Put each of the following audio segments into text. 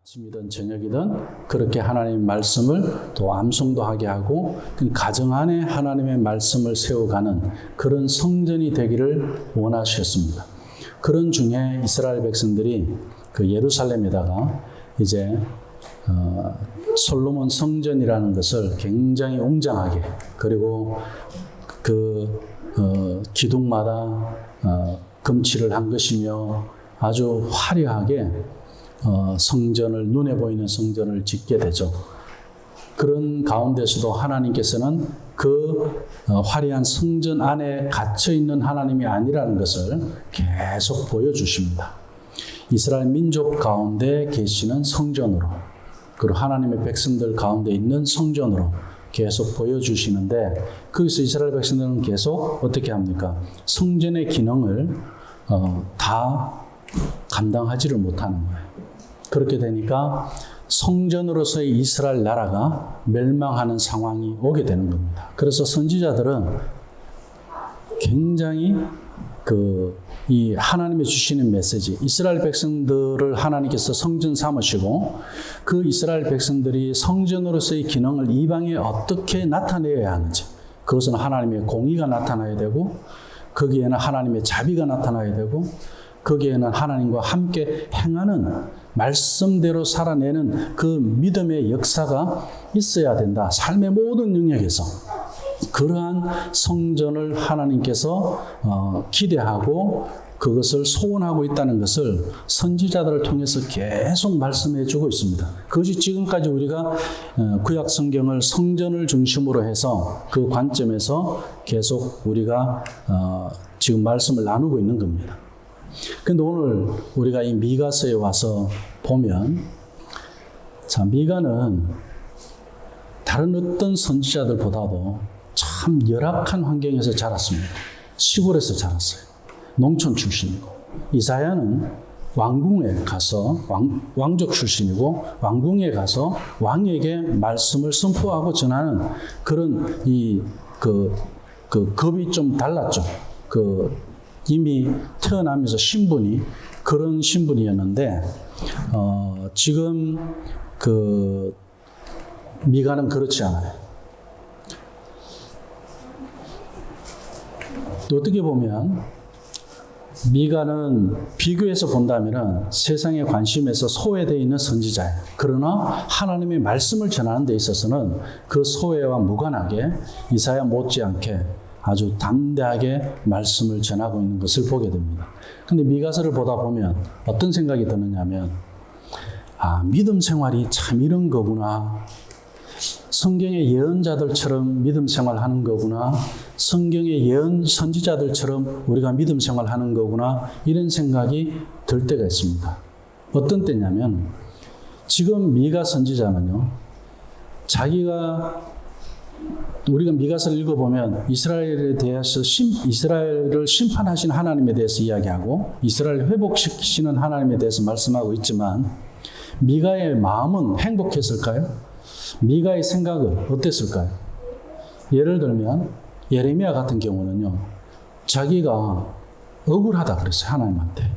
아침이든 저녁이든 그렇게 하나님의 말씀을 또 암송도 하게 하고 가정 안에 하나님의 말씀을 세워가는 그런 성전이 되기를 원하셨습니다. 그런 중에 이스라엘 백성들이 그 예루살렘에다가 이제 솔로몬 성전이라는 것을 굉장히 웅장하게, 그리고 그 기둥마다 금칠을 한 것이며 아주 화려하게 성전을, 눈에 보이는 성전을 짓게 되죠. 그런 가운데서도 하나님께서는 그 화려한 성전 안에 갇혀있는 하나님이 아니라는 것을 계속 보여주십니다. 이스라엘 민족 가운데 계시는 성전으로, 그리고 하나님의 백성들 가운데 있는 성전으로 계속 보여주시는데, 거기서 이스라엘 백성들은 계속 어떻게 합니까? 성전의 기능을 다 감당하지를 못하는 거예요. 그렇게 되니까 성전으로서의 이스라엘 나라가 멸망하는 상황이 오게 되는 겁니다. 그래서 선지자들은 굉장히 이 하나님이 주시는 메시지, 이스라엘 백성들을 하나님께서 성전 삼으시고 그 이스라엘 백성들이 성전으로서의 기능을 이방에 어떻게 나타내야 하는지, 그것은 하나님의 공의가 나타나야 되고, 거기에는 하나님의 자비가 나타나야 되고, 거기에는 하나님과 함께 행하는, 말씀대로 살아내는 그 믿음의 역사가 있어야 된다. 삶의 모든 영역에서 그러한 성전을 하나님께서 기대하고 그것을 소원하고 있다는 것을 선지자들을 통해서 계속 말씀해 주고 있습니다. 그것이 지금까지 우리가 구약 성경을 성전을 중심으로 해서 그 관점에서 계속 우리가 지금 말씀을 나누고 있는 겁니다. 그런데 오늘 우리가 이 미가서에 와서 보면, 자, 미가는 다른 어떤 선지자들보다도 참 열악한 환경에서 자랐습니다. 시골에서 자랐어요. 농촌 출신이고, 이사야는 왕궁에 가서 왕족 출신이고, 왕궁에 가서 왕에게 말씀을 선포하고 전하는 그런 급이 좀 달랐죠. 이미 태어나면서 신분이 그런 신분이었는데, 지금 미가는 그렇지 않아요. 또 어떻게 보면 미가는 비교해서 본다면 세상의 관심에서 소외되어 있는 선지자예요. 그러나 하나님의 말씀을 전하는 데 있어서는 그 소외와 무관하게 이사야 못지않게 아주 담대하게 말씀을 전하고 있는 것을 보게 됩니다. 근데 미가서를 보다 보면 어떤 생각이 드느냐면, 믿음 생활이 참 이런 거구나. 성경의 예언자들처럼 믿음 생활하는 거구나. 성경의 예언 선지자들처럼 우리가 믿음 생활하는 거구나. 이런 생각이 들 때가 있습니다. 어떤 때냐면, 지금 미가 선지자는요, 우리가 미가서를 읽어보면 이스라엘에 대해서 이스라엘을 심판하신 하나님에 대해서 이야기하고 이스라엘을 회복시키시는 하나님에 대해서 말씀하고 있지만, 미가의 마음은 행복했을까요? 미가의 생각은 어땠을까요? 예를 들면 예레미야 같은 경우는요, 자기가 억울하다 그랬어요. 하나님한테.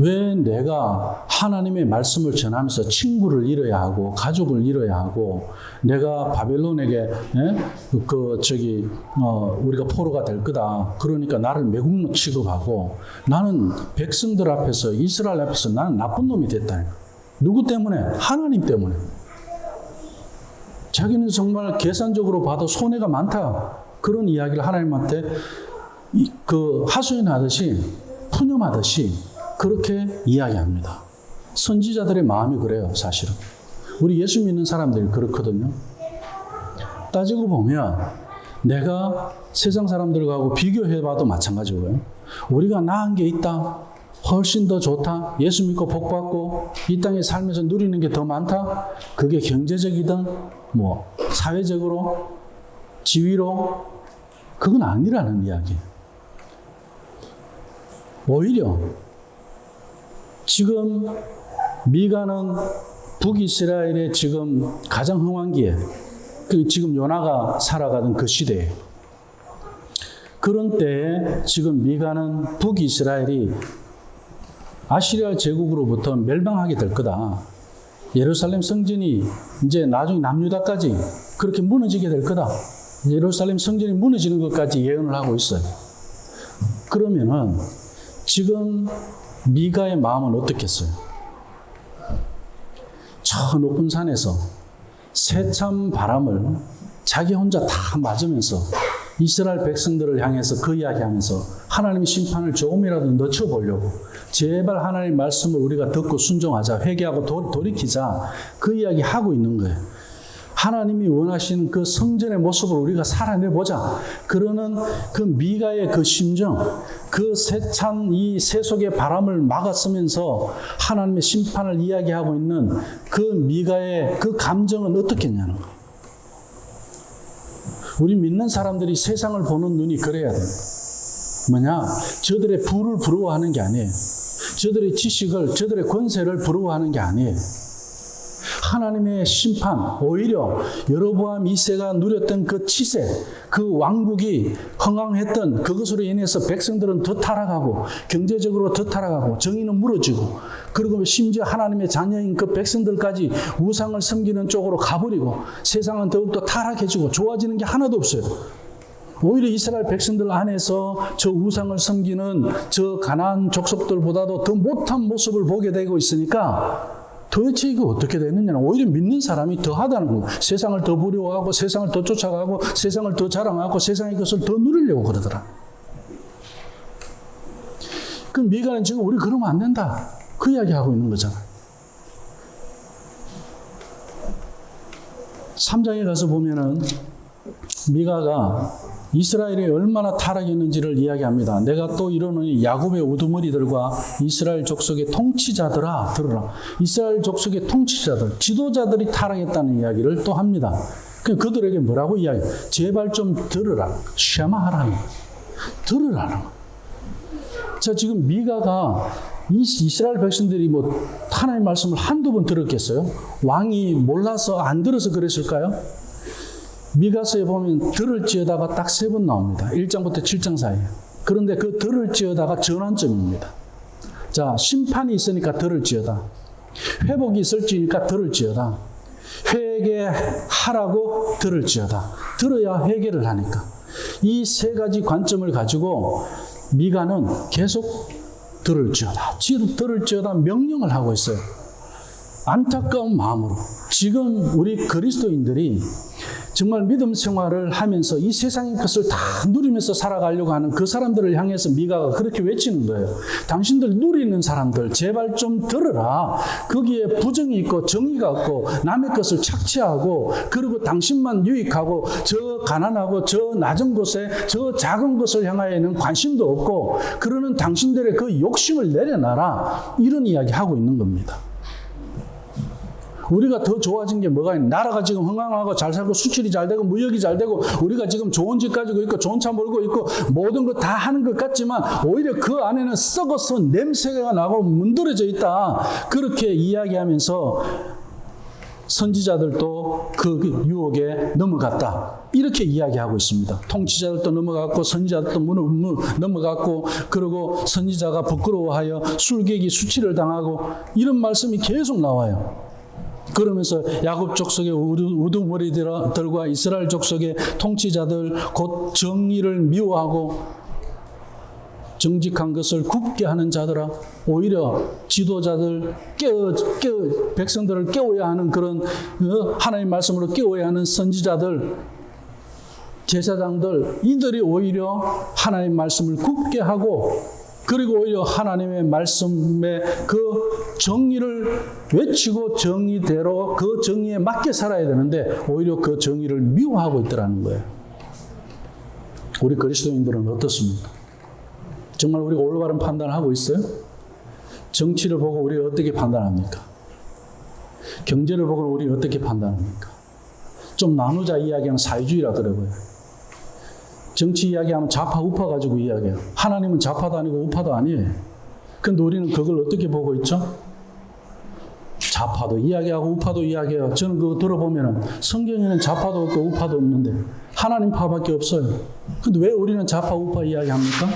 왜 내가 하나님의 말씀을 전하면서 친구를 잃어야 하고 가족을 잃어야 하고, 내가 바벨론에게 우리가 포로가 될 거다. 그러니까 나를 매국노 취급하고, 나는 백성들 앞에서, 이스라엘 앞에서 나는 나쁜 놈이 됐다니까. 누구 때문에? 하나님 때문에. 자기는 정말 계산적으로 봐도 손해가 많다. 그런 이야기를 하나님한테 하소연하듯이, 푸념하듯이 그렇게 이야기합니다. 선지자들의 마음이 그래요, 사실은. 우리 예수 믿는 사람들이 그렇거든요. 따지고 보면 내가 세상 사람들하고 비교해봐도 마찬가지고요. 우리가 나은 게 있다, 훨씬 더 좋다, 예수 믿고 복받고 이 땅에 살면서 누리는 게 더 많다, 그게 경제적이든 사회적으로, 지위로, 그건 아니라는 이야기예요. 오히려 지금 미가는 북이스라엘의 지금 가장 흥왕기에, 지금 요나가 살아가던 그 시대에, 그런 때에 지금 미가는 북이스라엘이 아시리아 제국으로부터 멸망하게 될 거다. 예루살렘 성전이 이제 나중에 남유다까지 그렇게 무너지게 될 거다. 예루살렘 성전이 무너지는 것까지 예언을 하고 있어요. 그러면은 지금 미가의 마음은 어떻겠어요? 저 높은 산에서 새참 바람을 자기 혼자 다 맞으면서 이스라엘 백성들을 향해서 그 이야기하면서 하나님의 심판을 조금이라도 늦춰보려고 제발 하나님의 말씀을 우리가 듣고 순종하자, 회개하고 돌이키자, 그 이야기 하고 있는 거예요. 하나님이 원하시는 그 성전의 모습을 우리가 살아내보자. 그러는 그 미가의 그 심정, 그 세찬 이 세속의 바람을 막았으면서 하나님의 심판을 이야기하고 있는 그 미가의 그 감정은 어떻겠냐는 거예요. 우리 믿는 사람들이 세상을 보는 눈이 그래야 돼요. 뭐냐? 저들의 부를 부러워하는 게 아니에요. 저들의 지식을, 저들의 권세를 부러워하는 게 아니에요. 하나님의 심판, 오히려 여로보암 2세가 누렸던 그 치세, 그 왕국이 흥왕했던 그것으로 인해서 백성들은 더 타락하고 경제적으로 더 타락하고 정의는 무너지고, 그리고 심지어 하나님의 자녀인 그 백성들까지 우상을 섬기는 쪽으로 가버리고 세상은 더욱더 타락해지고 좋아지는 게 하나도 없어요. 오히려 이스라엘 백성들 안에서 저 우상을 섬기는 저 가나안 족속들보다도 더 못한 모습을 보게 되고 있으니까 도대체 이거 어떻게 되느냐? 오히려 믿는 사람이 더 하다는 거예요. 세상을 더 부려워하고 세상을 더 쫓아가고 세상을 더 자랑하고 세상의 것을 더 누리려고 그러더라. 그럼 미가는 지금 우리 그러면 안 된다, 그 이야기하고 있는 거잖아. 3장에 가서 보면은 미가가 이스라엘이 얼마나 타락했는지를 이야기합니다. 내가 또 이러노니 야곱의 우두머리들과 이스라엘 족속의 통치자들아, 들으라. 이스라엘 족속의 통치자들, 지도자들이 타락했다는 이야기를 또 합니다. 그들에게 뭐라고 이야기해요? 제발 좀 들으라. 쉐마하라는 거예요. 들으라는 거예요. 자, 지금 미가가 이스라엘 백성들이 뭐 하나님의 말씀을 한두 번 들었겠어요? 왕이 몰라서 안 들어서 그랬을까요? 미가서에 보면 들을지어다가 딱 3번 나옵니다. 1장부터 7장 사이에. 그런데 그 들을지어다가 전환점입니다. 자, 심판이 있으니까 들을지어다. 회복이 있을지니까 들을지어다. 회개하라고 들을지어다. 들어야 회개를 하니까. 이 3가지 관점을 가지고 미가는 계속 들을지어다. 들을지어다 명령을 하고 있어요. 안타까운 마음으로. 지금 우리 그리스도인들이 정말 믿음 생활을 하면서 이 세상의 것을 다 누리면서 살아가려고 하는 그 사람들을 향해서 미가가 그렇게 외치는 거예요. 당신들 누리는 사람들 제발 좀 들으라. 거기에 부정이 있고 정의가 없고 남의 것을 착취하고 그리고 당신만 유익하고 저 가난하고 저 낮은 곳에 저 작은 것을 향하여는 관심도 없고 그러는 당신들의 그 욕심을 내려놔라. 이런 이야기 하고 있는 겁니다. 우리가 더 좋아진 게 뭐가 있냐? 나라가 지금 흥황하고 잘 살고 수출이 잘 되고 무역이 잘 되고 우리가 지금 좋은 집 가지고 있고 좋은 차 몰고 있고 모든 거 다 하는 것 같지만 오히려 그 안에는 썩어서 냄새가 나고 문드러져 있다. 그렇게 이야기하면서 선지자들도 그 유혹에 넘어갔다. 이렇게 이야기하고 있습니다. 통치자들도 넘어갔고 선지자들도 넘어갔고 그리고 선지자가 부끄러워하여 술객이 수치를 당하고 이런 말씀이 계속 나와요. 그러면서 야곱 족속의 우두머리들과 이스라엘 족속의 통치자들 곧 정의를 미워하고 정직한 것을 굽게 하는 자들아, 오히려 지도자들 백성들을 깨워야 하는 그런 하나님의 말씀으로 깨워야 하는 선지자들, 제사장들, 이들이 오히려 하나님의 말씀을 굽게 하고 그리고 오히려 하나님의 말씀의 그 정의를 외치고 정의대로 그 정의에 맞게 살아야 되는데 오히려 그 정의를 미워하고 있더라는 거예요. 우리 그리스도인들은 어떻습니까? 정말 우리가 올바른 판단을 하고 있어요? 정치를 보고 우리가 어떻게 판단합니까? 경제를 보고 우리가 어떻게 판단합니까? 좀 나누자 이야기하면 사회주의라 그러고요. 정치 이야기하면 좌파 우파 가지고 이야기해요. 하나님은 좌파도 아니고 우파도 아니에요. 그런데 우리는 그걸 어떻게 보고 있죠? 좌파도 이야기하고 우파도 이야기해요. 저는 그거 들어보면 성경에는 좌파도 없고 우파도 없는데 하나님 파밖에 없어요. 그런데 왜 우리는 좌파 우파 이야기합니까?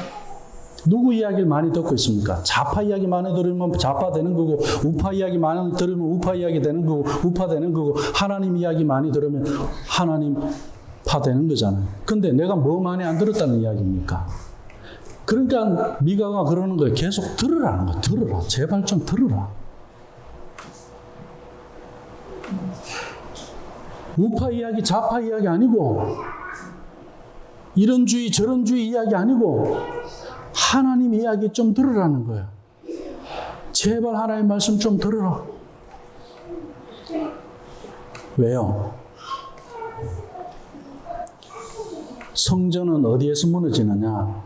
누구 이야기를 많이 듣고 있습니까? 좌파 이야기 많이 들으면 좌파 되는 거고, 우파 이야기 많이 들으면 우파 이야기 되는 거고, 우파 되는 거고, 하나님 이야기 많이 들으면 하나님 파 되는 거잖아요. 근데 내가 뭐 많이 안 들었다는 이야기입니까? 그러니까 미가가 그러는 거예요. 계속 들으라는 거예요. 들으라. 제발 좀 들으라. 우파 이야기, 좌파 이야기 아니고, 이런 주의, 저런 주의 이야기 아니고, 하나님 이야기 좀 들으라는 거예요. 제발 하나님 말씀 좀 들으라. 왜요? 성전은 어디에서 무너지느냐?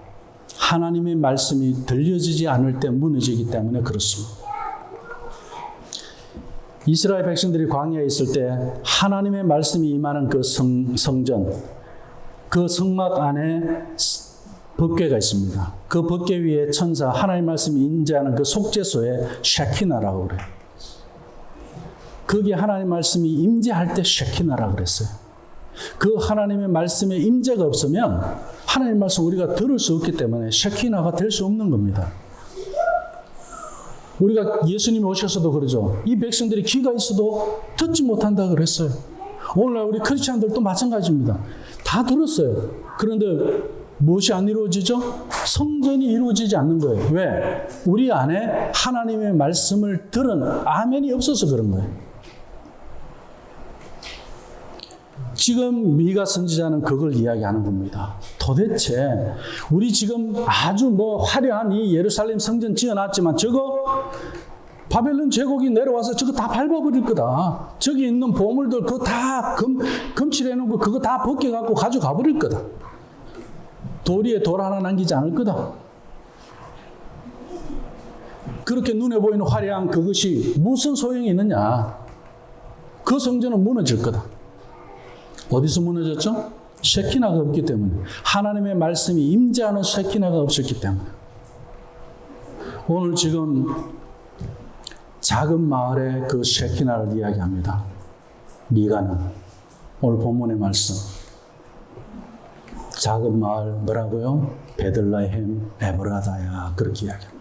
하나님의 말씀이 들려지지 않을 때 무너지기 때문에 그렇습니다. 이스라엘 백성들이 광야에 있을 때 하나님의 말씀이 임하는 그 성전, 그 성막 안에 법궤가 있습니다. 그 법궤 위에 천사, 하나님의 말씀이 임재하는 그 속죄소에 쉐키나라고 그래요. 거기에 하나님의 말씀이 임재할 때 쉐키나라고 그랬어요. 그 하나님의 말씀에 임재가 없으면 하나님의 말씀 우리가 들을 수 없기 때문에 쉐키나가 될 수 없는 겁니다. 우리가 예수님이 오셔서도 그러죠. 이 백성들이 귀가 있어도 듣지 못한다 그랬어요. 오늘날 우리 크리스찬들도 마찬가지입니다. 다 들었어요. 그런데 무엇이 안 이루어지죠? 성전이 이루어지지 않는 거예요. 왜? 우리 안에 하나님의 말씀을 들은 아멘이 없어서 그런 거예요. 지금 미가 선지자는 그걸 이야기하는 겁니다. 도대체 우리 지금 아주 화려한 이 예루살렘 성전 지어놨지만 저거 바벨론 제국이 내려와서 저거 다 밟아버릴 거다. 저기 있는 보물들 그거 다 금칠해놓은 거 그거 다 벗겨갖고 가져가 버릴 거다. 돌 위에 돌 하나 남기지 않을 거다. 그렇게 눈에 보이는 화려한 그것이 무슨 소용이 있느냐. 그 성전은 무너질 거다. 어디서 무너졌죠? 쉐키나가 없기 때문에. 하나님의 말씀이 임재하는 쉐키나가 없었기 때문에. 오늘 지금 작은 마을의 그 쉐키나를 이야기합니다. 미가는. 오늘 본문의 말씀. 작은 마을 뭐라고요? 베들레헴 에브라다야. 그렇게 이야기합니다.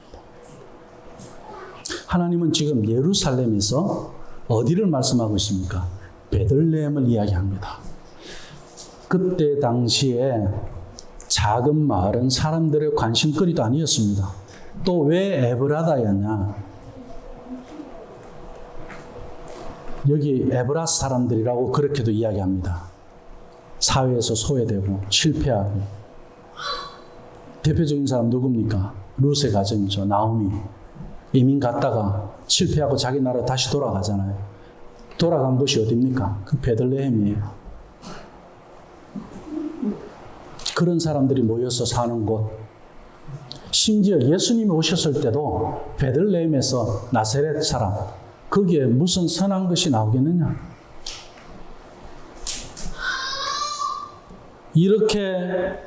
하나님은 지금 예루살렘에서 어디를 말씀하고 있습니까? 베들레헴을 이야기합니다. 그때 당시에 작은 마을은 사람들의 관심거리도 아니었습니다. 또 왜 에브라다였냐? 여기 에브라스 사람들이라고 그렇게도 이야기합니다. 사회에서 소외되고 실패하고. 대표적인 사람 누굽니까? 룻의 가정이죠. 나오미. 이민 갔다가 실패하고 자기 나라 다시 돌아가잖아요. 돌아간 곳이 어디입니까? 그 베들레헴이에요. 그런 사람들이 모여서 사는 곳. 심지어 예수님이 오셨을 때도 베들레헴에서 나사렛 사람, 거기에 무슨 선한 것이 나오겠느냐? 이렇게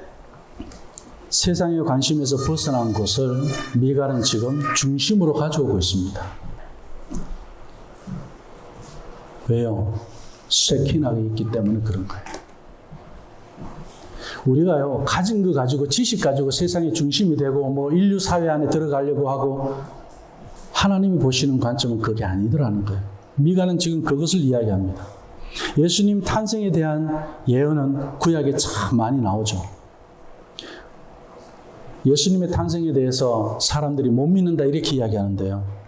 세상의 관심에서 벗어난 곳을 미가는 지금 중심으로 가져오고 있습니다. 왜요? 쉐키나가 있기 때문에 그런 거예요. 우리가요, 가진 거 가지고, 지식 가지고 세상의 중심이 되고, 인류 사회 안에 들어가려고 하고, 하나님이 보시는 관점은 그게 아니더라는 거예요. 미가는 지금 그것을 이야기합니다. 예수님 탄생에 대한 예언은 구약에 참 많이 나오죠. 예수님의 탄생에 대해서 사람들이 못 믿는다 이렇게 이야기하는데요.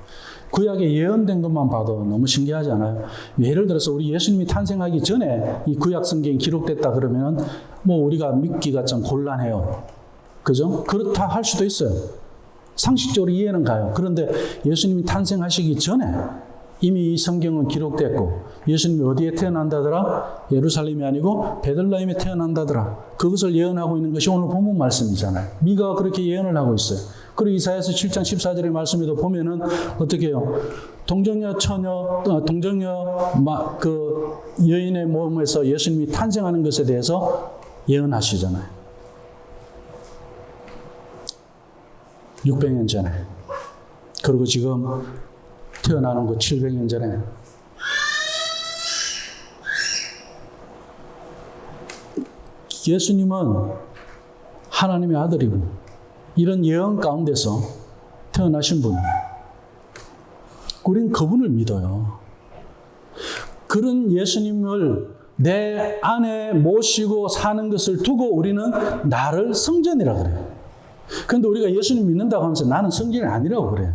구약에 예언된 것만 봐도 너무 신기하지 않아요? 예를 들어서 우리 예수님이 탄생하기 전에 이 구약 성경이 기록됐다 그러면 우리가 믿기가 좀 곤란해요. 그죠? 그렇다 할 수도 있어요. 상식적으로 이해는 가요. 그런데 예수님이 탄생하시기 전에 이미 이 성경은 기록됐고 예수님이 어디에 태어난다더라? 예루살렘이 아니고 베들레헴에 태어난다더라. 그것을 예언하고 있는 것이 오늘 본문 말씀이잖아요. 미가가 그렇게 예언을 하고 있어요. 그리고 이사야서 7장 14절의 말씀에도 보면은 어떻게 해요? 동정녀 그 여인의 몸에서 예수님이 탄생하는 것에 대해서 예언하시잖아요. 600년 전에. 그리고 지금 태어나는 거 700년 전에. 예수님은 하나님의 아들이고 이런 예언 가운데서 태어나신 분. 우린 그분을 믿어요. 그런 예수님을 내 안에 모시고 사는 것을 두고 우리는 나를 성전이라 그래요. 그런데 우리가 예수님 믿는다고 하면서 나는 성전이 아니라고 그래요.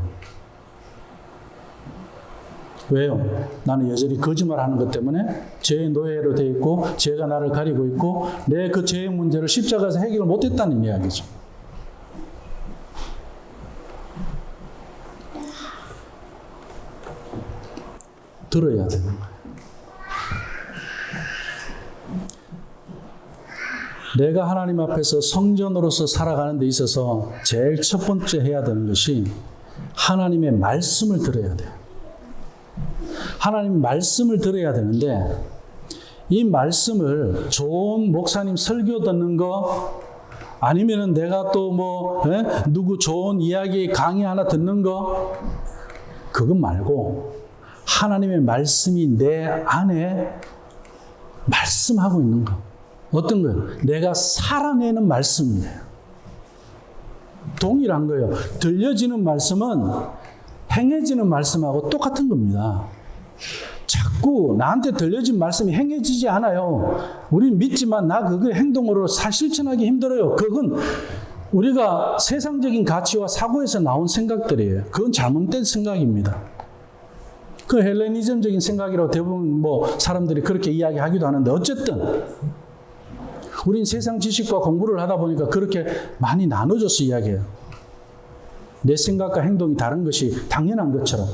왜요? 나는 여전히 거짓말하는 것 때문에 죄의 노예로 되어 있고 죄가 나를 가리고 있고 내 그 죄의 문제를 십자가에서 해결을 못했다는 이야기죠. 들어야 되는 거예요. 내가 하나님 앞에서 성전으로서 살아가는 데 있어서 제일 첫 번째 해야 되는 것이 하나님의 말씀을 들어야 돼요. 하나님 말씀을 들어야 되는데 이 말씀을 좋은 목사님 설교 듣는 거 아니면은 내가 또 누구 좋은 이야기 강의 하나 듣는 거 그것 말고 하나님의 말씀이 내 안에 말씀하고 있는 거. 어떤 거예요? 내가 살아내는 말씀이에요. 동일한 거예요. 들려지는 말씀은 행해지는 말씀하고 똑같은 겁니다. 자꾸 나한테 들려진 말씀이 행해지지 않아요. 우리는 믿지만 나 그거 행동으로 실천하기 힘들어요. 그건 우리가 세상적인 가치와 사고에서 나온 생각들이에요. 그건 잘못된 생각입니다. 그 헬레니즘적인 생각이라고 대부분 사람들이 그렇게 이야기하기도 하는데 어쨌든 우린 세상 지식과 공부를 하다 보니까 그렇게 많이 나눠져서 이야기해요. 내 생각과 행동이 다른 것이 당연한 것처럼.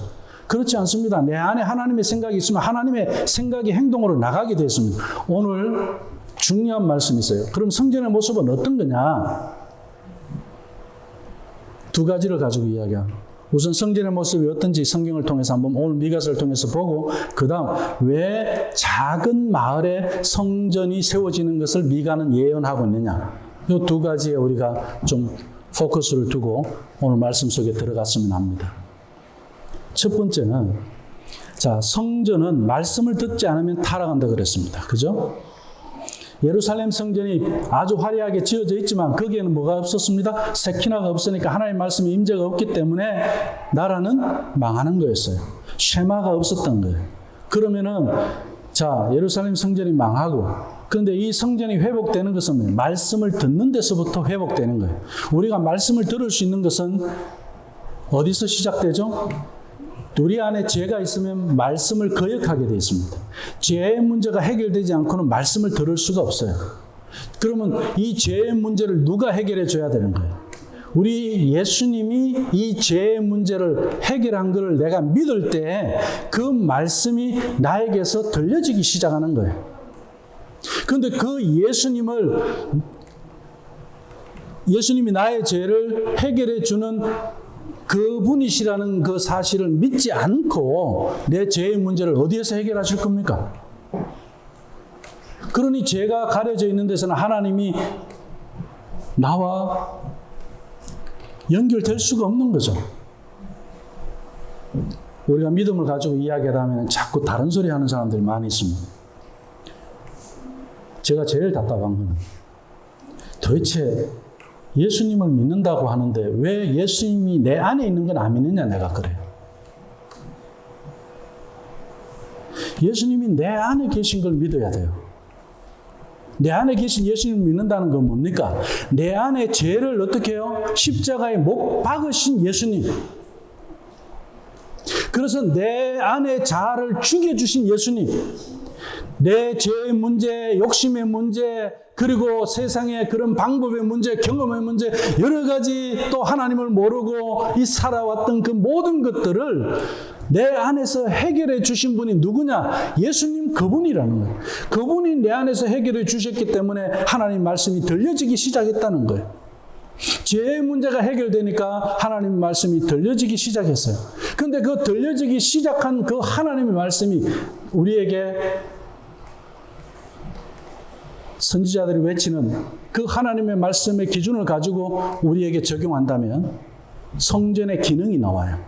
그렇지 않습니다. 내 안에 하나님의 생각이 있으면 하나님의 생각이 행동으로 나가게 되어 있습니다. 오늘 중요한 말씀이 있어요. 그럼 성전의 모습은 어떤 거냐? 두 가지를 가지고 이야기합니다. 우선 성전의 모습이 어떤지 성경을 통해서 한번 오늘 미가서를 통해서 보고 그 다음 왜 작은 마을에 성전이 세워지는 것을 미가는 예언하고 있느냐. 이 두 가지에 우리가 좀 포커스를 두고 오늘 말씀 속에 들어갔으면 합니다. 첫 번째는 성전은 말씀을 듣지 않으면 타락한다 그랬습니다. 그죠? 예루살렘 성전이 아주 화려하게 지어져 있지만 거기에는 뭐가 없었습니다? 세키나가 없으니까 하나님의 말씀의 임재가 없기 때문에 나라는 망하는 거였어요. 쉐마가 없었던 거예요. 그러면은 예루살렘 성전이 망하고 그런데 이 성전이 회복되는 것은 말씀을 듣는 데서부터 회복되는 거예요. 우리가 말씀을 들을 수 있는 것은 어디서 시작되죠? 우리 안에 죄가 있으면 말씀을 거역하게 되어 있습니다. 죄의 문제가 해결되지 않고는 말씀을 들을 수가 없어요. 그러면 이 죄의 문제를 누가 해결해 줘야 되는 거예요? 우리 예수님이 이 죄의 문제를 해결한 것을 내가 믿을 때 그 말씀이 나에게서 들려지기 시작하는 거예요. 그런데 그 예수님이 나의 죄를 해결해 주는 그분이시라는 그 사실을 믿지 않고 내 죄의 문제를 어디에서 해결하실 겁니까? 그러니 죄가 가려져 있는 데서는 하나님이 나와 연결될 수가 없는 거죠. 우리가 믿음을 가지고 이야기하다 보면 자꾸 다른 소리 하는 사람들이 많이 있습니다. 제가 제일 답답한 건 도대체 예수님을 믿는다고 하는데 왜 예수님이 내 안에 있는 건 안 믿느냐 내가 그래요. 예수님이 내 안에 계신 걸 믿어야 돼요. 내 안에 계신 예수님을 믿는다는 건 뭡니까? 내 안에 죄를 어떻게 해요? 십자가에 못 박으신 예수님. 그래서 내 안에 자아를 죽여주신 예수님. 내 죄의 문제, 욕심의 문제, 그리고 세상의 그런 방법의 문제, 경험의 문제, 여러 가지 또 하나님을 모르고 이 살아왔던 그 모든 것들을 내 안에서 해결해 주신 분이 누구냐? 예수님 그분이라는 거예요. 그분이 내 안에서 해결해 주셨기 때문에 하나님 말씀이 들려지기 시작했다는 거예요. 죄의 문제가 해결되니까 하나님 말씀이 들려지기 시작했어요. 그런데 그 들려지기 시작한 그 하나님의 말씀이 우리에게 선지자들이 외치는 그 하나님의 말씀의 기준을 가지고 우리에게 적용한다면 성전의 기능이 나와요.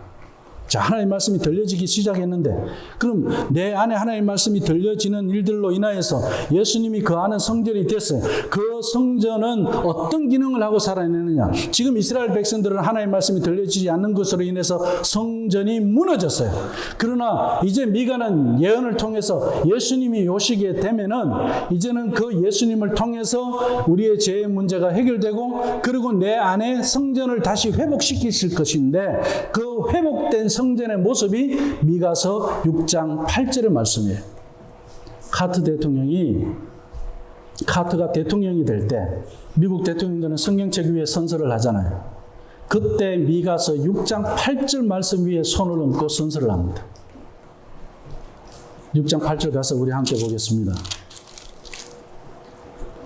자, 하나님의 말씀이 들려지기 시작했는데, 그럼 내 안에 하나님의 말씀이 들려지는 일들로 인하여서 예수님이 그 안은 성전이 됐어요. 그 성전은 어떤 기능을 하고 살아내느냐? 지금 이스라엘 백성들은 하나님의 말씀이 들려지지 않는 것으로 인해서 성전이 무너졌어요. 그러나 이제 미가는 예언을 통해서 예수님이 오시게 되면은 이제는 그 예수님을 통해서 우리의 죄의 문제가 해결되고, 그리고 내 안에 성전을 다시 회복시키실 것인데, 그 회복된 성전의 모습이 미가서 6장 8절의 말씀이에요. 카트가 대통령이 될 때 미국 대통령들은 성경책 위에 선서를 하잖아요. 그때 미가서 6장 8절 말씀 위에 손을 얹고 선서를 합니다. 6장 8절 가서 우리 함께 보겠습니다.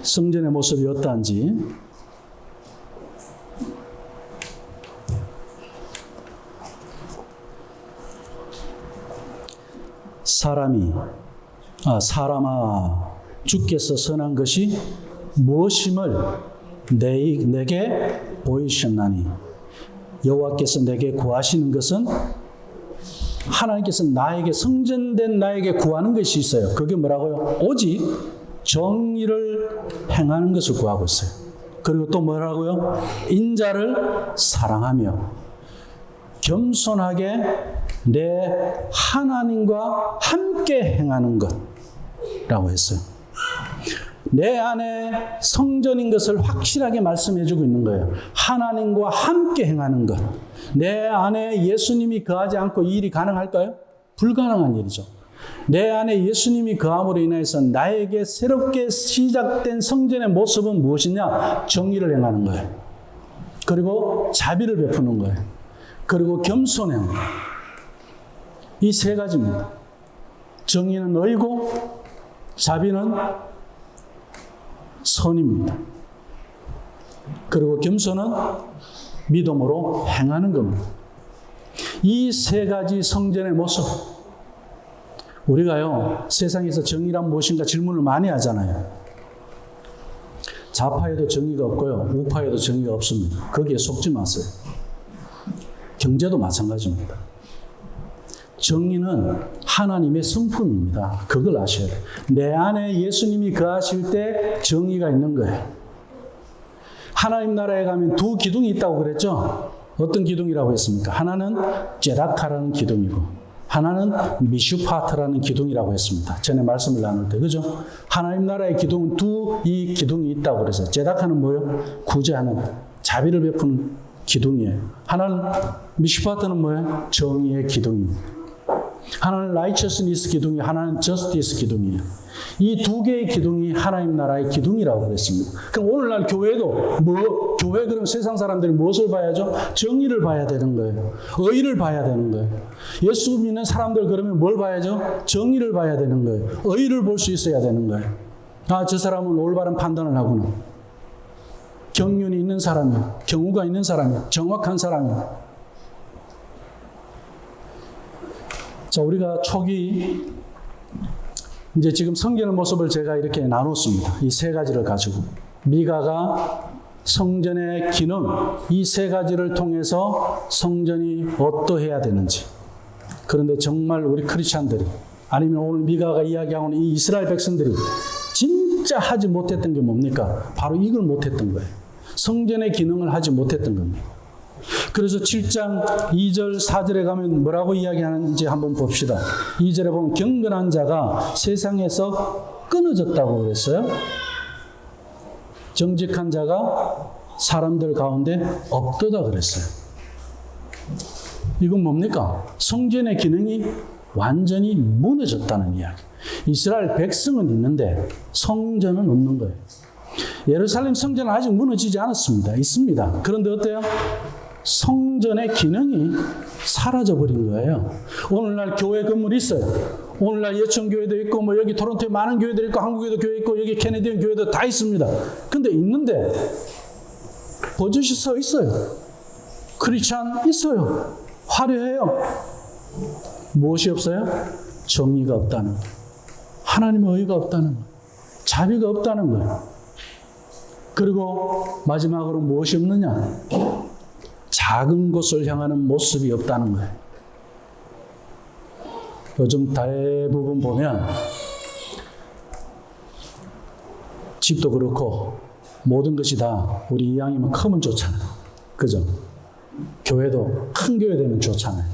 성전의 모습이 어떠한지. 사람아, 주께서 선한 것이 무엇임을 내게 보이셨나니, 여호와께서 내게 구하시는 것은, 하나님께서 나에게, 성전된 나에게 구하는 것이 있어요. 그게 뭐라고요? 오직 정의를 행하는 것을 구하고 있어요. 그리고 또 뭐라고요? 인자를 사랑하며 겸손하게 내 하나님과 함께 행하는 것이라고 했어요. 내 안에 성전인 것을 확실하게 말씀해주고 있는 거예요. 하나님과 함께 행하는 것. 내 안에 예수님이 거하지 않고 이 일이 가능할까요? 불가능한 일이죠. 내 안에 예수님이 거함으로 인해서 나에게 새롭게 시작된 성전의 모습은 무엇이냐? 정의를 행하는 거예요. 그리고 자비를 베푸는 거예요. 그리고 겸손한 거예요. 이 세 가지입니다. 정의는 의고, 자비는 선입니다. 그리고 겸손은 믿음으로 행하는 겁니다. 이 세 가지 성전의 모습. 우리가요, 세상에서 정의란 무엇인가 질문을 많이 하잖아요. 좌파에도 정의가 없고요, 우파에도 정의가 없습니다. 거기에 속지 마세요. 경제도 마찬가지입니다. 정의는 하나님의 성품입니다. 그걸 아셔야 돼요. 내 안에 예수님이 거하실 때 정의가 있는 거예요. 하나님 나라에 가면 두 기둥이 있다고 그랬죠? 어떤 기둥이라고 했습니까? 하나는 제다카라는 기둥이고, 하나는 미슈파트라는 기둥이라고 했습니다. 전에 말씀을 나눌 때, 그죠? 하나님 나라의 기둥은 이 기둥이 있다고 그랬어요. 제다카는 뭐예요? 구제하는, 자비를 베푸는 기둥이에요. 하나는, 미슈파트는 뭐예요? 정의의 기둥입니다. 하나는 righteousness 기둥이, 하나는 justice 기둥이에요. 이 두 개의 기둥이 하나님 나라의 기둥이라고 그랬습니다. 그럼 오늘날 교회도 교회 그럼 세상 사람들이 무엇을 봐야죠? 정의를 봐야 되는 거예요. 의를 봐야 되는 거예요. 예수 믿는 사람들 그러면 뭘 봐야죠? 정의를 봐야 되는 거예요. 의를 볼 수 있어야 되는 거예요. 아, 저 사람은 올바른 판단을 하구나. 경륜이 있는 사람이야. 경우가 있는 사람이야. 정확한 사람이야. 자, 우리가 초기 이제 지금 성전의 모습을 제가 이렇게 나눴습니다. 이 세 가지를 가지고 미가가 성전의 기능, 이 세 가지를 통해서 성전이 어떠해야 되는지. 그런데 정말 우리 크리스찬들이, 아니면 오늘 미가가 이야기하는 이 이스라엘 백성들이 진짜 하지 못했던 게 뭡니까? 바로 이걸 못했던 거예요. 성전의 기능을 하지 못했던 겁니다. 그래서 7장 2절 4절에 가면 뭐라고 이야기하는지 한번 봅시다. 2절에 보면 경건한 자가 세상에서 끊어졌다고 그랬어요. 정직한 자가 사람들 가운데 없도다 그랬어요. 이건 뭡니까? 성전의 기능이 완전히 무너졌다는 이야기. 이스라엘 백성은 있는데 성전은 없는 거예요. 예루살렘 성전은 아직 무너지지 않았습니다. 있습니다. 그런데 어때요? 성전의 기능이 사라져버린 거예요. 오늘날 교회 건물이 있어요. 오늘날 예천교회도 있고, 뭐 여기 토론토에 많은 교회들이 있고, 한국에도 교회 있고, 여기 캐네디언 교회도 다 있습니다. 근데 있는데, 버젓이 서 있어요. 크리스찬 있어요. 화려해요. 무엇이 없어요? 정의가 없다는 거예요. 하나님의 의가 없다는 거예요. 자비가 없다는 거예요. 그리고 마지막으로 무엇이 없느냐? 작은 곳을 향하는 모습이 없다는 거예요. 요즘 대부분 보면 집도 그렇고 모든 것이 다 우리 이왕이면 크면 좋잖아요. 그죠? 교회도 큰 교회 되면 좋잖아요.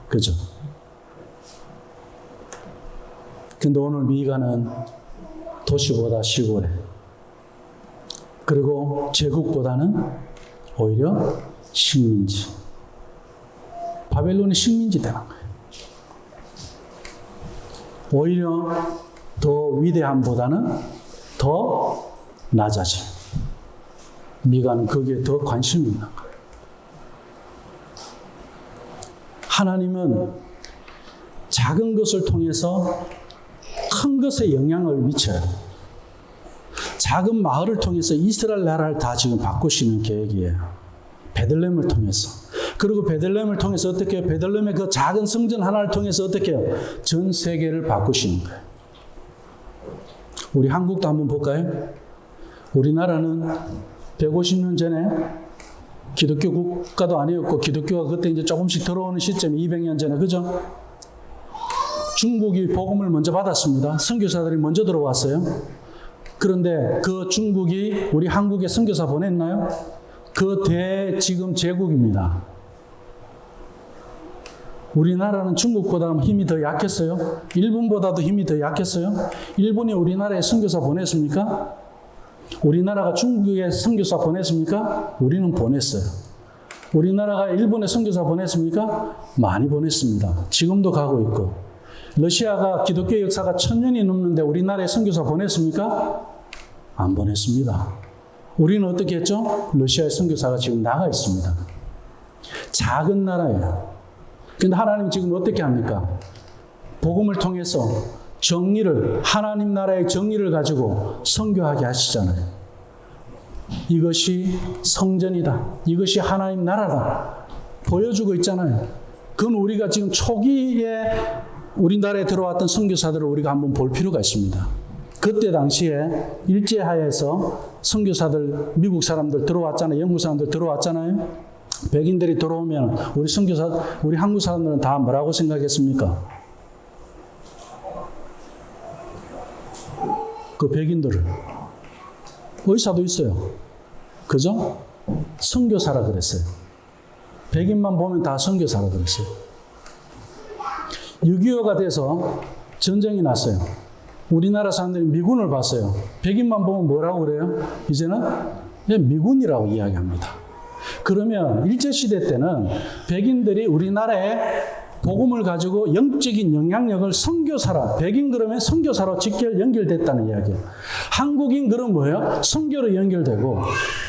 그죠? 근데 오늘 미가는 도시보다 시골에, 그리고 제국보다는 오히려 식민지. 바벨론이 식민지 되는 거예요. 오히려 더 위대함보다는 더 낮아져. 미가는 거기에 더 관심이 있는 거예요. 하나님은 작은 것을 통해서 큰 것에 영향을 미쳐요. 작은 마을을 통해서 이스라엘 나라를 다 지금 바꾸시는 계획이에요. 베들레헴을 통해서. 그리고 베들레헴을 통해서 어떻게 해요? 베들레헴의 그 작은 성전 하나를 통해서 어떻게 해요? 전 세계를 바꾸시는 거예요. 우리 한국도 한번 볼까요? 우리나라는 150년 전에 기독교 국가도 아니었고, 기독교가 그때 이제 조금씩 들어오는 시점이 200년 전에, 그죠? 중국이 복음을 먼저 받았습니다. 선교사들이 먼저 들어왔어요. 그런데 그 중국이 우리 한국에 선교사 보냈나요? 그 지금 제국입니다. 우리나라는 중국보다 힘이 더 약했어요? 일본보다도 힘이 더 약했어요? 일본이 우리나라에 선교사 보냈습니까? 우리나라가 중국에 선교사 보냈습니까? 우리는 보냈어요. 우리나라가 일본에 선교사 보냈습니까? 많이 보냈습니다. 지금도 가고 있고. 러시아가 기독교 역사가 1000년이 넘는데 우리나라에 선교사 보냈습니까? 안 보냈습니다. 우리는 어떻게 했죠? 러시아의 선교사가 지금 나가 있습니다. 작은 나라예요. 근데 하나님 지금 어떻게 합니까? 복음을 통해서 정리를, 하나님 나라의 정리를 가지고 선교하게 하시잖아요. 이것이 성전이다. 이것이 하나님 나라다. 보여주고 있잖아요. 그건 우리가 지금 초기에 우리나라에 들어왔던 선교사들을 우리가 한번 볼 필요가 있습니다. 그때 당시에 일제하에서 선교사들, 미국 사람들 들어왔잖아요. 영국 사람들 들어왔잖아요. 백인들이 들어오면 우리 한국 사람들은 다 뭐라고 생각했습니까? 그 백인들을. 의사도 있어요. 그죠? 선교사라 그랬어요. 백인만 보면 다 선교사라 그랬어요. 6.25가 돼서 전쟁이 났어요. 우리나라 사람들이 미군을 봤어요. 백인만 보면 뭐라고 그래요? 이제는 미군이라고 이야기합니다. 그러면 일제시대 때는 백인들이 우리나라에 복음을 가지고 영적인 영향력을 선교사라, 백인 그러면 선교사로 직결 연결됐다는 이야기예요. 한국인 그럼 뭐예요? 선교로 연결되고,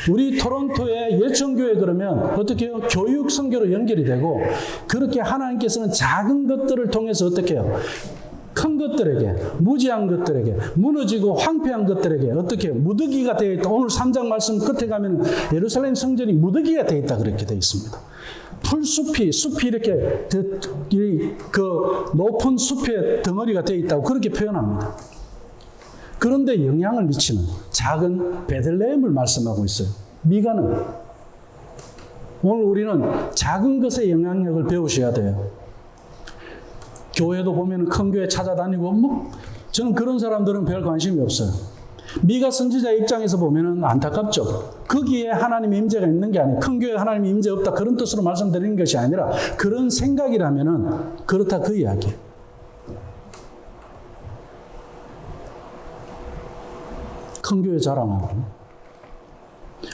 우리 토론토의 예천교회 그러면 어떻게 해요? 교육 선교로 연결이 되고, 그렇게 하나님께서는 작은 것들을 통해서 어떻게 해요? 큰 것들에게, 무지한 것들에게, 무너지고 황폐한 것들에게 어떻게 해요? 무더기가 되어 있다. 오늘 3장 말씀 끝에 가면 예루살렘 성전이 무더기가 되어 있다 그렇게 되어 있습니다. 숲이 이렇게 그 높은 숲의 덩어리가 되어 있다고 그렇게 표현합니다. 그런데 영향을 미치는 작은 베들레헴을 말씀하고 있어요. 미가는. 오늘 우리는 작은 것의 영향력을 배우셔야 돼요. 교회도 보면 큰 교회 찾아다니고, 저는 그런 사람들은 별 관심이 없어요. 미가 선지자 입장에서 보면 안타깝죠. 거기에 하나님의 임재가 있는 게 아니에요. 큰 교회에 하나님의 임재 없다 그런 뜻으로 말씀드리는 것이 아니라, 그런 생각이라면 그렇다 그 이야기예요. 큰 교회 자랑하고,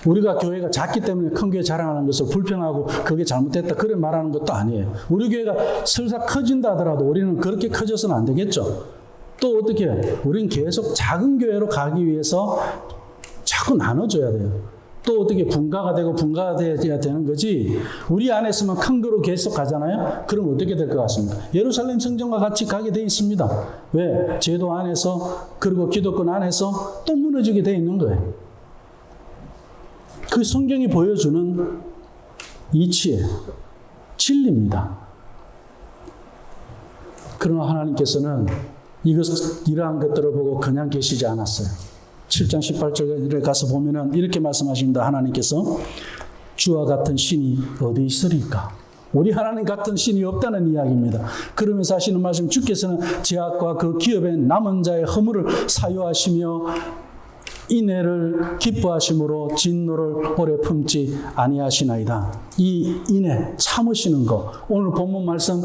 우리가 교회가 작기 때문에 큰 교회 자랑하는 것을 불평하고 그게 잘못됐다 그래 말하는 것도 아니에요. 우리 교회가 설사 커진다 하더라도 우리는 그렇게 커져서는 안 되겠죠. 또 어떻게 해요? 우리는 계속 작은 교회로 가기 위해서 자꾸 나눠줘야 돼요. 또 어떻게 분가가 돼야 되는 거지. 우리 안에서만 큰 거로 계속 가잖아요. 그럼 어떻게 될 것 같습니까? 예루살렘 성전과 같이 가게 돼 있습니다. 왜? 제도 안에서, 그리고 기독권 안에서 또 무너지게 돼 있는 거예요. 그 성경이 보여주는 이치예요. 진리입니다. 그러나 하나님께서는 이러한 것들을 보고 그냥 계시지 않았어요. 7장 18절에 가서 보면은 이렇게 말씀하십니다. 하나님께서 주와 같은 신이 어디 있으리까? 우리 하나님 같은 신이 없다는 이야기입니다. 그러면서 하시는 말씀, 주께서는 죄악과 그 기업의 남은 자의 허물을 사유하시며 인애를 기뻐하심으로 진노를 오래 품지 아니하시나이다. 이 인애, 참으시는 거. 오늘 본문 말씀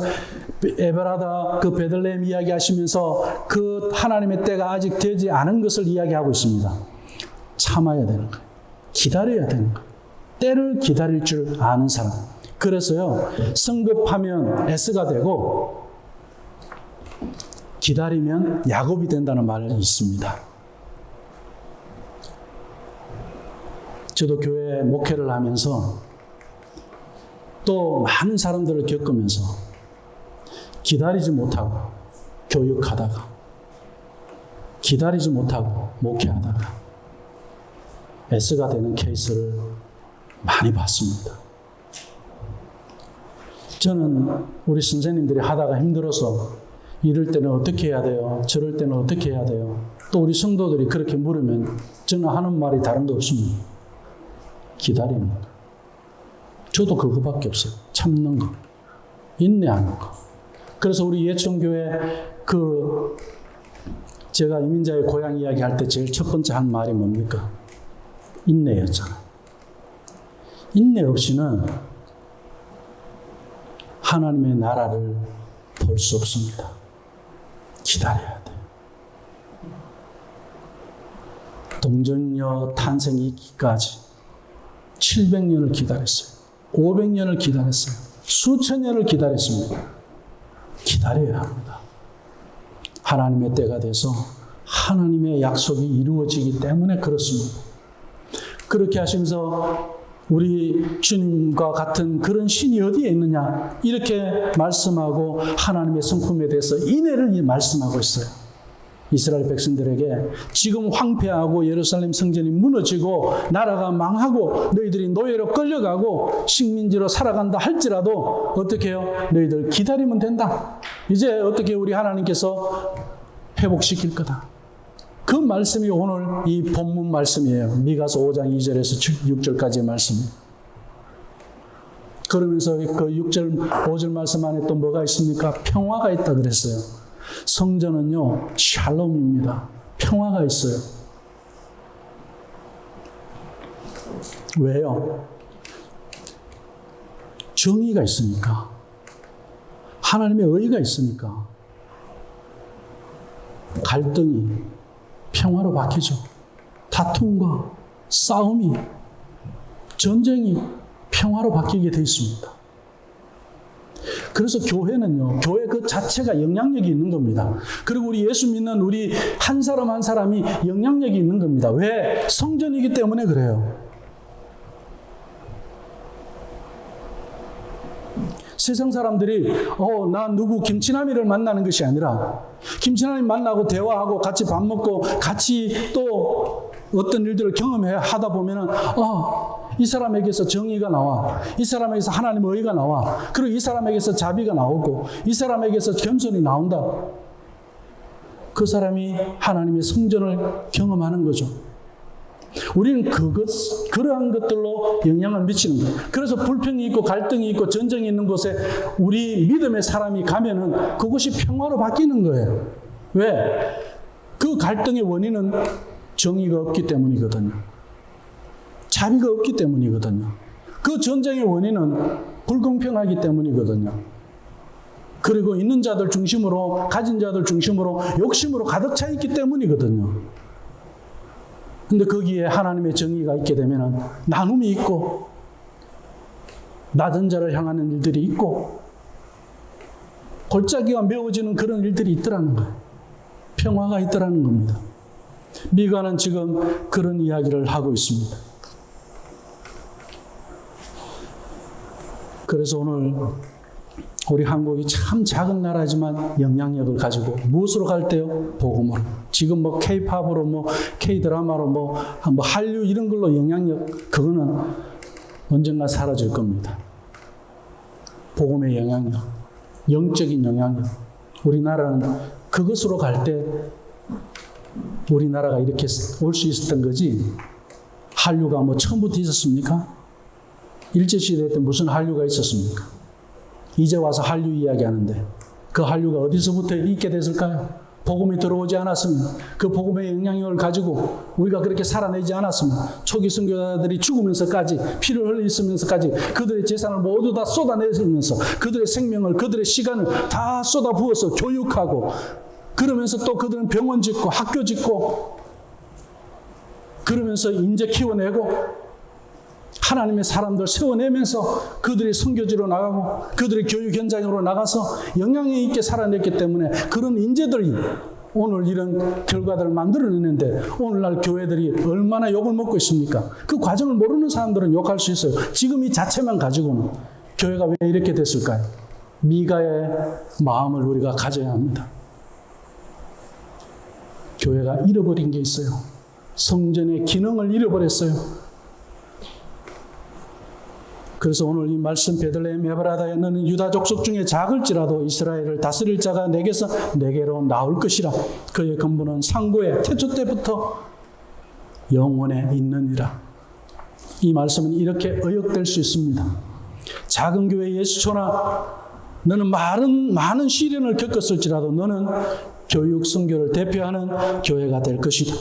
에베라다 그 베들레헴 이야기하시면서 그 하나님의 때가 아직 되지 않은 것을 이야기하고 있습니다. 참아야 되는 거예요. 기다려야 되는 거예요. 때를 기다릴 줄 아는 사람. 그래서요, 성급하면 에스가 되고 기다리면 야곱이 된다는 말이 있습니다. 저도 교회 목회를 하면서 또 많은 사람들을 겪으면서 기다리지 못하고 교육하다가 기다리지 못하고 목회하다가 S가 되는 케이스를 많이 봤습니다. 저는 우리 선생님들이 하다가 힘들어서 이럴 때는 어떻게 해야 돼요? 저럴 때는 어떻게 해야 돼요? 또 우리 성도들이 그렇게 물으면 저는 하는 말이 다른 거 없습니다. 기다리는 거. 저도 그거밖에 없어요. 참는 거. 인내하는 거. 그래서 우리 예천교회 제가 이민자의 고향 이야기할 때 제일 첫 번째 한 말이 뭡니까? 인내였잖아요. 인내 없이는 하나님의 나라를 볼 수 없습니다. 기다려야 돼요. 동정녀 탄생이기까지 700년을 기다렸어요. 500년을 기다렸어요. 수천 년을 기다렸습니다. 기다려야 합니다. 하나님의 때가 돼서 하나님의 약속이 이루어지기 때문에 그렇습니다. 그렇게 하시면서 우리 주님과 같은 그런 신이 어디에 있느냐 이렇게 말씀하고 하나님의 성품에 대해서 인애를 말씀하고 있어요. 이스라엘 백성들에게 지금 황폐하고 예루살렘 성전이 무너지고 나라가 망하고 너희들이 노예로 끌려가고 식민지로 살아간다 할지라도 어떻게 해요? 너희들 기다리면 된다. 이제 어떻게 우리 하나님께서 회복시킬 거다. 그 말씀이 오늘 이 본문 말씀이에요. 미가서 5장 2절에서 6절까지의 말씀이에요. 그러면서 그 6절, 5절 말씀 안에 또 뭐가 있습니까? 평화가 있다 그랬어요. 성전은요, 샬롬입니다. 평화가 있어요. 왜요? 정의가 있으니까. 하나님의 의가 있으니까. 갈등이 평화로 바뀌죠. 다툼과 싸움이, 전쟁이 평화로 바뀌게 되어 있습니다. 그래서 교회는요, 교회 그 자체가 영향력이 있는 겁니다. 그리고 우리 예수 믿는 우리 한 사람 한 사람이 영향력이 있는 겁니다. 왜? 성전이기 때문에 그래요. 세상 사람들이 나 누구 김치남이를 만나는 것이 아니라 김치남이 만나고 대화하고 같이 밥 먹고 같이 또 어떤 일들을 경험하다 보면은 이 사람에게서 정의가 나와. 이 사람에게서 하나님의 의가 나와. 그리고 이 사람에게서 자비가 나오고 이 사람에게서 겸손이 나온다. 그 사람이 하나님의 성전을 경험하는 거죠. 우리는 그러한 것들로 영향을 미치는 거예요. 그래서 불평이 있고 갈등이 있고 전쟁이 있는 곳에 우리 믿음의 사람이 가면은 그것이 평화로 바뀌는 거예요. 왜? 그 갈등의 원인은 정의가 없기 때문이거든요. 자비가 없기 때문이거든요. 그 전쟁의 원인은 불공평하기 때문이거든요. 그리고 있는 자들 중심으로, 가진 자들 중심으로, 욕심으로 가득 차 있기 때문이거든요. 근데 거기에 하나님의 정의가 있게 되면 나눔이 있고 낮은 자를 향하는 일들이 있고 골짜기가 메워지는 그런 일들이 있더라는 거예요. 평화가 있더라는 겁니다. 미가는 지금 그런 이야기를 하고 있습니다. 그래서 오늘 우리 한국이 참 작은 나라지만 영향력을 가지고 무엇으로 갈 때요? 복음으로. 지금 K-팝으로 K-드라마로 한류 이런 걸로 영향력, 그거는 언젠가 사라질 겁니다. 복음의 영향력, 영적인 영향력. 우리나라는 그것으로 갈 때 우리나라가 이렇게 올 수 있었던 거지. 한류가 처음부터 있었습니까? 일제시대 때 무슨 한류가 있었습니까? 이제 와서 한류 이야기하는데 그 한류가 어디서부터 있게 됐을까요? 복음이 들어오지 않았으면, 그 복음의 영향력을 가지고 우리가 그렇게 살아내지 않았으면, 초기 선교사들이 죽으면서까지, 피를 흘리면서까지 그들의 재산을 모두 다 쏟아내면서 그들의 생명을, 그들의 시간을 다 쏟아부어서 교육하고, 그러면서 또 그들은 병원 짓고 학교 짓고, 그러면서 인재 키워내고 하나님의 사람들 세워내면서 그들이 선교지로 나가고 그들의 교육 현장으로 나가서 영향력 있게 살아냈기 때문에 그런 인재들이 오늘 이런 결과들을 만들어내는데, 오늘날 교회들이 얼마나 욕을 먹고 있습니까? 그 과정을 모르는 사람들은 욕할 수 있어요. 지금 이 자체만 가지고는 교회가 왜 이렇게 됐을까요? 미가의 마음을 우리가 가져야 합니다. 교회가 잃어버린 게 있어요. 성전의 기능을 잃어버렸어요. 그래서 오늘 이 말씀, 베들레헴 에브라다에 너는 유다 족속 중에 작을지라도 이스라엘을 다스릴 자가 내게로 나올 것이라. 그의 근본은 상고의 태초 때부터 영원에 있느니라. 이 말씀은 이렇게 의역될 수 있습니다. 작은 교회 예수초나 너는 많은 시련을 겪었을지라도 너는 교육 선교를 대표하는 교회가 될 것이다.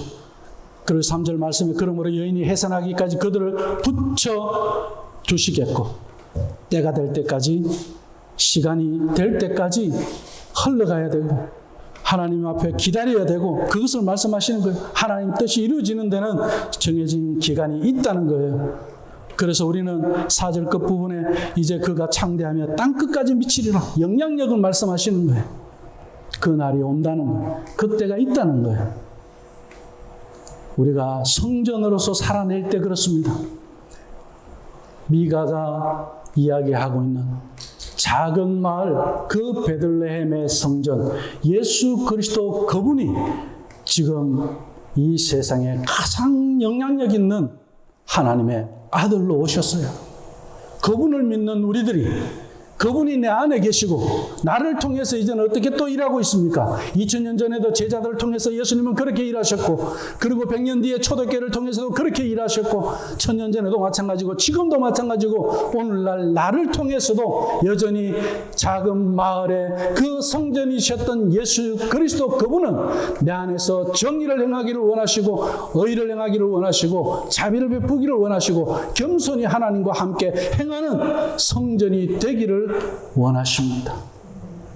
그리고 3절 말씀에 그러므로 여인이 해산하기까지 그들을 붙여 주시겠고, 때가 될 때까지, 시간이 될 때까지 흘러가야 되고 하나님 앞에 기다려야 되고, 그것을 말씀하시는 거예요. 하나님 뜻이 이루어지는 데는 정해진 기간이 있다는 거예요. 그래서 우리는 4절 끝부분에 이제 그가 창대하며 땅끝까지 미치리라, 영향력을 말씀하시는 거예요. 그 날이 온다는 거예요. 그때가 있다는 거예요. 우리가 성전으로서 살아낼 때 그렇습니다. 미가가 이야기하고 있는 작은 마을, 그 베들레헴의 성전, 예수 그리스도 그분이 지금 이 세상에 가장 영향력 있는 하나님의 아들로 오셨어요. 그분을 믿는 우리들이, 그분이 내 안에 계시고 나를 통해서 이제는 어떻게 또 일하고 있습니까? 2000년 전에도 제자들을 통해서 예수님은 그렇게 일하셨고, 그리고 100년 뒤에 초대교회를 통해서도 그렇게 일하셨고, 1000년 전에도 마찬가지고 지금도 마찬가지고, 오늘날 나를 통해서도 여전히 작은 마을의 그 성전이셨던 예수 그리스도 그분은 내 안에서 정의를 행하기를 원하시고, 의를 행하기를 원하시고, 자비를 베푸기를 원하시고, 겸손히 하나님과 함께 행하는 성전이 되기를 원하십니다.